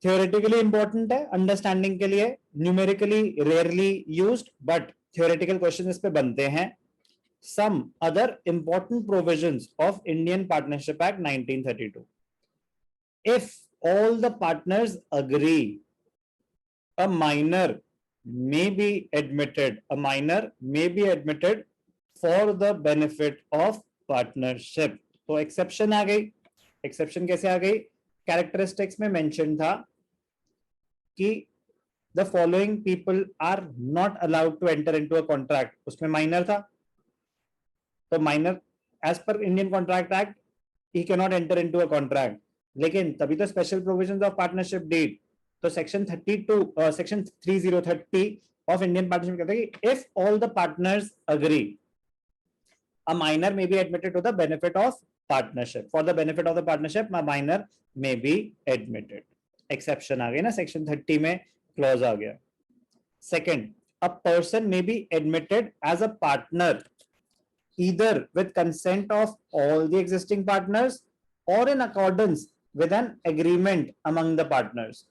Theoretically important है understanding के लिए, numerically rarely used, but theoretical question इस पे बनते हैं. Some other important provisions of Indian Partnership Act 1932. If all the partners agree, a minor may be admitted. A minor may be admitted for the benefit of partnership. तो exception आ गई. Exception कैसे आ गई? Characteristics में mention था कि the following people are not allowed to enter into a contract. उसमें minor था. तो माइनर एज पर Indian contract act he can not enter into a contract. लेकिन तभी तो special provisions of partnership deed. तो सेक्शन 3030 ऑफ इंडियन पार्टनरशिप कहता है कि if all the partners agree, a minor may be admitted to the benefit of partnership. For the benefit of the partnership a minor may be admitted. Exception आ गई ना, section 30 में clause आ गया. Second, a person may be admitted as a partner either with consent of all the existing partners or in accordance with an agreement among the partners.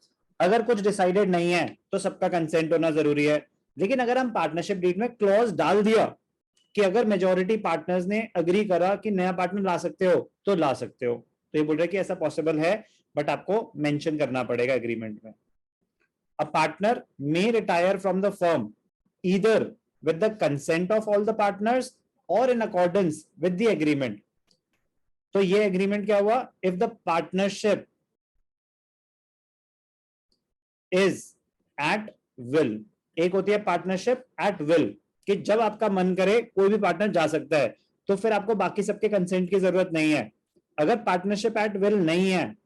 अगर कुछ decided नहीं है तो सबका कंसेंट होना जरूरी है. लेकिन अगर हम पार्टनरशिप डीड में क्लॉज डाल दिया कि अगर मेजॉरिटी पार्टनर्स ने अग्री करा कि नया पार्टनर ला सकते हो तो ला सकते हो, तो ये बोल रहे कि ऐसा पॉसिबल है, बट आपको मेंशन करना पड़ेगा एग्रीमेंट में. A partner may retire from the firm either with the consent of all the partners or in accordance with the agreement. तो ये एग्रीमेंट क्या हुआ? If the partnership is at will. एक होती है पार्टनरशिप एट विल कि जब आपका मन करे कोई भी पार्टनर जा सकता है, तो फिर आपको बाकी सबके कंसेंट की जरूरत नहीं है. अगर पार्टनरशिप एट विल नहीं है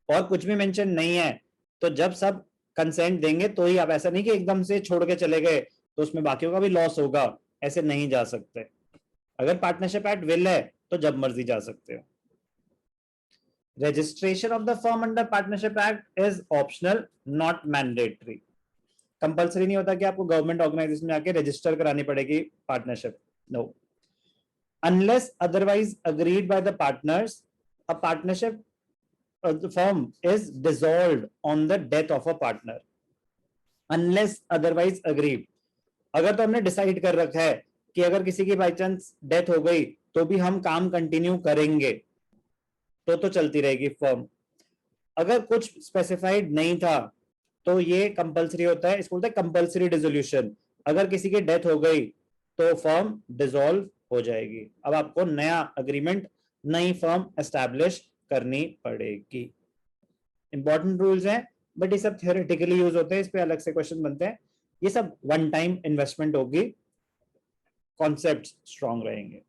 और कुछ भी मेंशन नहीं है, तो जब सब कंसेंट देंगे तो ही आप, ऐसा नहीं कि एकदम से छोड़ के चले गए तो उसमें बाकियों का भी लॉस होगा, ऐसे नहीं जा सकते. अगर पार्टनरशिप एट विल है तो जब मर्जी जा सकते हो. Registration of the firm under partnership act is optional, not mandatory. Compulsory नहीं होता कि आपको गवर्नमेंट ऑर्गेनाइजेशन में आके रजिस्टर करानी पड़ेगी partnership. No. Unless otherwise agreed by the partners, a partnership firm is dissolved on the death of a partner. Unless otherwise agreed. अगर तो हमने डिसाइड कर रखा है कि अगर किसी की बाई चांस डेथ हो गई तो भी हम काम कंटिन्यू करेंगे, तो चलती रहेगी फर्म. अगर कुछ स्पेसिफाइड नहीं था तो ये कंपल्सरी होता है. इसको बोलते हैं कंपल्सरी डिसोल्यूशन. अगर किसी की डेथ हो गई तो फर्म डिसॉल्व हो जाएगी. अब आपको नया अग्रीमेंट, नई फर्म एस्टैब्लिश करनी पड़ेगी. इंपॉर्टेंट रूल्स हैं, बट ये सब थियोरेटिकली यूज होते हैं, इस पे अलग से क्वेश्चन बनते हैं. ये सब वन टाइम इन्वेस्टमेंट होगी, कॉन्सेप्ट्स स्ट्रांग रहेंगे.